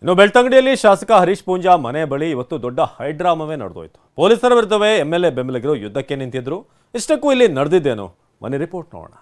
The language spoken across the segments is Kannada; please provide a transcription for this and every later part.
ಇನ್ನು ಬೆಳ್ತಂಗಡಿಯಲ್ಲಿ ಶಾಸಕ ಹರೀಶ್ ಪೂಂಜಾ ಮನೆ ಬಳಿ ಇವತ್ತು ದೊಡ್ಡ ಹೈಡ್ರಾಮವೇ ನಡೆದೋಯ್ತು. ಪೊಲೀಸರ ವಿರುದ್ಧವೇ ಎಂಎಲ್ಎ ಬೆಂಬಲಿಗರು ಯುದ್ಧಕ್ಕೆ ನಿಂತಿದ್ರು. ಇಷ್ಟಕ್ಕೂ ಇಲ್ಲಿ ನಡೆದಿದ್ದೇನು ಮನೆ ರಿಪೋರ್ಟ್ ನೋಡೋಣ.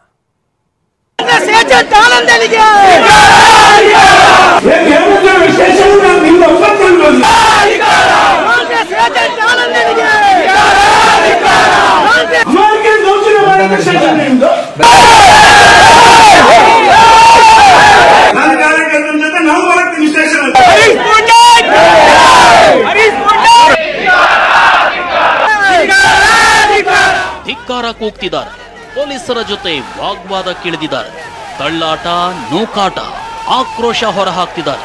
ಧಿಕ್ಕಾರ ಕೂಗ್ತಿದ್ದಾರೆ. ಪೊಲೀಸರ ಜೊತೆ ವಾಗ್ವಾದಕ್ಕಿಳಿದಿದ್ದಾರೆ. ತಳ್ಳಾಟ, ನೂಕಾಟ, ಆಕ್ರೋಶ ಹೊರಹಾಕ್ತಿದ್ದಾರೆ.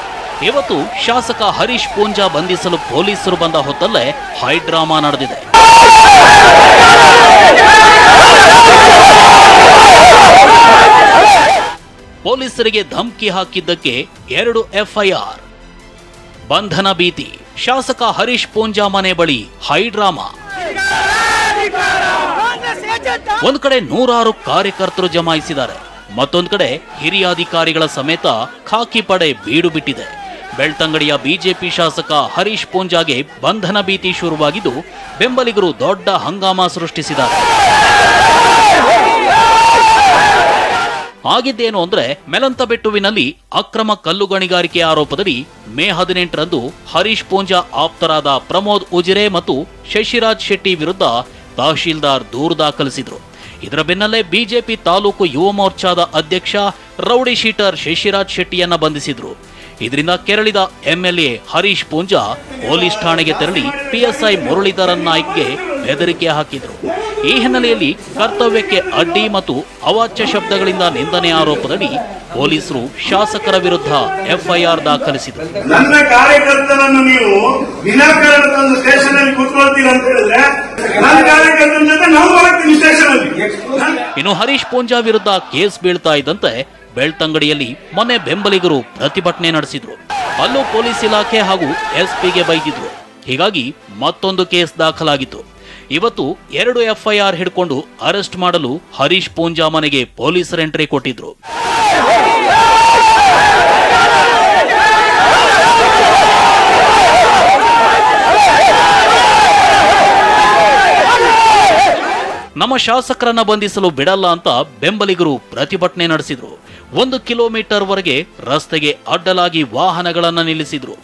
ಇವತ್ತು ಶಾಸಕ ಹರೀಶ್ ಪೂಂಜಾ ಬಂಧಿಸಲು ಪೊಲೀಸರು ಬಂದ ಹೊತ್ತಲ್ಲೇ ಹೈಡ್ರಾಮಾ ನಡೆದಿದೆ. ಪೊಲೀಸರಿಗೆ ಧಮಕಿ ಹಾಕಿದ್ದಕ್ಕೆ 2 FIR. ಬಂಧನ ಭೀತಿ. ಶಾಸಕ ಹರೀಶ್ ಪೂಂಜಾ ಮನೆ ಬಳಿ ಹೈಡ್ರಾಮಾ. ಒಂದು ಕಡೆ 100 ಕಾರ್ಯಕರ್ತರು ಜಮಾಯಿಸಿದ್ದಾರೆ. ಮತ್ತೊಂದು ಕಡೆ ಹಿರಿಯ ಅಧಿಕಾರಿಗಳ ಸಮೇತ ಖಾಕಿ ಪಡೆ ಬೀಡು ಬಿಟ್ಟಿದೆ. ಬೆಳ್ತಂಗಡಿಯ ಬಿಜೆಪಿ ಶಾಸಕ ಹರೀಶ್ ಪೂಂಜಾಗೆ ಬಂಧನ ಭೀತಿ ಶುರುವಾಗಿದ್ದು ಬೆಂಬಲಿಗರು ದೊಡ್ಡ ಹಂಗಾಮ ಸೃಷ್ಟಿಸಿದ್ದಾರೆ. ಆಗಿದ್ದೇನು ಅಂದ್ರೆ, ಮೆಲಂತಬೆಟ್ಟುವಿನಲ್ಲಿ ಅಕ್ರಮ ಕಲ್ಲು ಗಣಿಗಾರಿಕೆ ಆರೋಪದಡಿ ಮೇ 18ರಂದು ಹರೀಶ್ ಪೂಂಜಾ ಆಪ್ತರಾದ ಪ್ರಮೋದ್ ಉಜಿರೆ ಮತ್ತು ಶಶಿರಾಜ್ ಶೆಟ್ಟಿ ವಿರುದ್ಧ ತಹಶೀಲ್ದಾರ್ ದೂರು ದಾಖಲಿಸಿದ್ರು. ಇದರ ಬೆನ್ನಲ್ಲೇ ಬಿಜೆಪಿ ತಾಲೂಕು ಯುವ ಮೋರ್ಚಾದ ಅಧ್ಯಕ್ಷ ರೌಡಿ ಶೀಟರ್ ಶಶಿರಾಜ್ ಶೆಟ್ಟಿಯನ್ನ ಬಂಧಿಸಿದ್ರು. ಇದರಿಂದ ಕೆರಳಿದ ಎಂಎಲ್ಎ ಹರೀಶ್ ಪೂಂಜಾ ಪೊಲೀಸ್ ಠಾಣೆಗೆ ತೆರಳಿ PSI ಮುರಳೀಧರನ್ ನಾಯ್ಕ್ಗೆ ಬೆದರಿಕೆ ಹಾಕಿದ್ರು. ಈ ಹಿನ್ನೆಲೆಯಲ್ಲಿ ಕರ್ತವ್ಯಕ್ಕೆ ಅಡ್ಡಿ ಮತ್ತು ಅವಾಚ್ಯ ಶಬ್ದಗಳಿಂದ ನಿಂದನೆ ಆರೋಪದಡಿ ಪೊಲೀಸರು ಶಾಸಕರ ವಿರುದ್ಧ FIR ದಾಖಲಿಸಿದರು. ನನ್ನ ಕಾರ್ಯಕರ್ತರನ್ನು ನೀವು ವಿನಾಕಾರಣ ತಂದು ಸ್ಟೇಷನ್ ಅಲ್ಲಿ ಕೂತ್ಕೊಳ್ತೀರ ಅಂತ ಹೇಳಿದ್ರೆ ನನ್ನ ಕಾರ್ಯಕರ್ತರ ಜೊತೆ ನಾವು ಬರ್ತೀವಿ ಸ್ಟೇಷನ್ ಅಲ್ಲಿ. ಇನ್ನು ಹರೀಶ್ ಪೂಂಜಾ ವಿರುದ್ಧ ಕೇಸ್ ಬೀಳ್ತಾ ಇದ್ದಂತೆ ಬೆಳ್ತಂಗಡಿಯಲ್ಲಿ ಮೊನ್ನೆ ಬೆಂಬಲಿಗರು ಪ್ರತಿಭಟನೆ ನಡೆಸಿದ್ರು. ಅಲ್ಲೂ ಪೊಲೀಸ್ ಇಲಾಖೆ ಹಾಗೂ SPಗೆ ಬೈದಿದ್ರು. ಹೀಗಾಗಿ ಮತ್ತೊಂದು ಕೇಸ್ ದಾಖಲಾಗಿತ್ತು. ಇವತ್ತು 2 FIR ಹಿಡ್ಕೊಂಡು ಅರೆಸ್ಟ್ ಮಾಡಲು ಹರೀಶ್ ಪೂಂಜಾ ಮನೆಗೆ ಪೊಲೀಸರು ಎಂಟ್ರಿ ಕೊಟ್ಟಿದ್ರು. ನಮ್ಮ ಶಾಸಕರನ್ನ ಬಂಧಿಸಲು ಬಿಡಲ್ಲ ಅಂತ ಬೆಂಬಲಿಗರು ಪ್ರತಿಭಟನೆ ನಡೆಸಿದ್ರು. 1 ಕಿಲೋಮೀಟರ್ ವರೆಗೆ ರಸ್ತೆಗೆ ಅಡ್ಡಲಾಗಿ ವಾಹನಗಳನ್ನ ನಿಲ್ಲಿಸಿದ್ರು.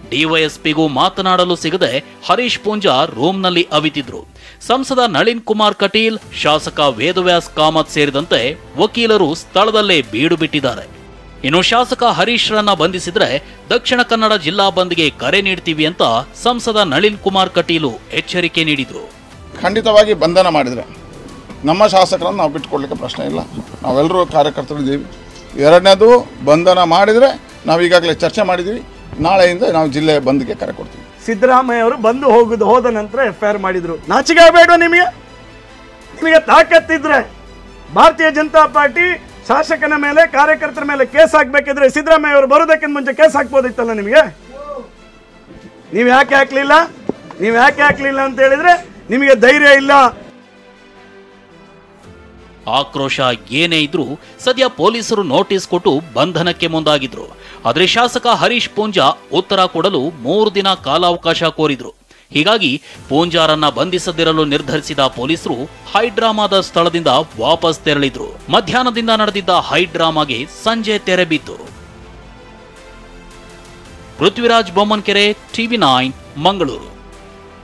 ಡಿವೈಎಸ್ಪಿಗೂ ಮಾತನಾಡಲು ಸಿಗದೆ ಹರೀಶ್ ಪೂಂಜಾ ರೂಮ್ನಲ್ಲಿ ಅವಿತಿದ್ರು. ಸಂಸದ ನಳಿನ್ ಕುಮಾರ್ ಕಟೀಲ್, ಶಾಸಕ ವೇದವ್ಯಾಸ್ ಕಾಮತ್ ಸೇರಿದಂತೆ ವಕೀಲರು ಸ್ಥಳದಲ್ಲೇ ಬೀಡು ಬಿಟ್ಟಿದ್ದಾರೆ. ಇನ್ನು ಶಾಸಕ ಹರೀಶ್ ರನ್ನ ಬಂಧಿಸಿದ್ರೆ ದಕ್ಷಿಣ ಕನ್ನಡ ಜಿಲ್ಲಾ ಬಂದ್ಗೆ ಕರೆ ನೀಡ್ತೀವಿ ಅಂತ ಸಂಸದ ನಳಿನ್ ಕುಮಾರ್ ಕಟೀಲು ಎಚ್ಚರಿಕೆ ನೀಡಿದ್ರು. ಖಂಡಿತವಾಗಿ ಬಂಧನ ಮಾಡಿದ್ರೆ ನಮ್ಮ ಶಾಸಕರನ್ನು ನಾವು ಬಿಟ್ಟುಕೊಡ್ಲಿಕ್ಕೆ ಪ್ರಶ್ನೆ ಇಲ್ಲ. ನಾವೆಲ್ಲರೂ ಕಾರ್ಯಕರ್ತರಿದ್ದೀವಿ. ಎರಡನೇದು, ಬಂಧನ ಮಾಡಿದರೆ ನಾವು ಈಗಾಗಲೇ ಚರ್ಚೆ ಮಾಡಿದ್ದೀವಿ. ನಾಳೆಯಿಂದ ನಾವು ಜಿಲ್ಲೆ ಬಂದ್ಗೆ ಕರೆ ಕೊಡ್ತೀವಿ. ಸಿದ್ದರಾಮಯ್ಯ ಅವರು ಬಂದು ಹೋದ ನಂತರ FIR ಮಾಡಿದ್ರು. ನಾಚಿಕೆ ಬೇಡ ನಿಮಗೆ ತಾಕತ್ತಿದ್ರೆ ಭಾರತೀಯ ಜನತಾ ಪಾರ್ಟಿ ಶಾಸಕನ ಮೇಲೆ, ಕಾರ್ಯಕರ್ತರ ಮೇಲೆ ಕೇಸ್ ಹಾಕ್ಬೇಕಿದ್ರೆ ಸಿದ್ದರಾಮಯ್ಯ ಅವರು ಬರೋದಕ್ಕಿಂತ ಮುಂಚೆ ಕೇಸ್ ಹಾಕ್ಬೋದಿತ್ತಲ್ಲ ನಿಮಗೆ. ನೀವು ಯಾಕೆ ಹಾಕ್ಲಿಲ್ಲ ಅಂತ ಹೇಳಿದ್ರೆ ನಿಮಗೆ ಧೈರ್ಯ ಇಲ್ಲ. ಆಕ್ರೋಶ ಏನೇ ಇದ್ರೂ ಸದ್ಯ ಪೊಲೀಸರು ನೋಟಿಸ್ ಕೊಟ್ಟು ಬಂಧನಕ್ಕೆ ಮುಂದಾಗಿದ್ರು. ಆದರೆ ಶಾಸಕ ಹರೀಶ್ ಪೂಂಜಾ ಉತ್ತರ ಕೊಡಲು 3 ದಿನ ಕಾಲಾವಕಾಶ ಕೋರಿದ್ರು. ಹೀಗಾಗಿ ಪೂಂಜಾರನ್ನ ಬಂಧಿಸದಿರಲು ನಿರ್ಧರಿಸಿದ ಪೊಲೀಸರು ಹೈಡ್ರಾಮಾದ ಸ್ಥಳದಿಂದ ವಾಪಸ್ ತೆರಳಿದ್ರು. ಮಧ್ಯಾಹ್ನದಿಂದ ನಡೆದಿದ್ದ ಹೈಡ್ರಾಮಾಗೆ ಸಂಜೆ ತೆರೆ ಬಿತ್ತು. ಪೃಥ್ವಿರಾಜ್ ಬೊಮ್ಮನ್ಕೆರೆ, TV9 ಮಂಗಳೂರು.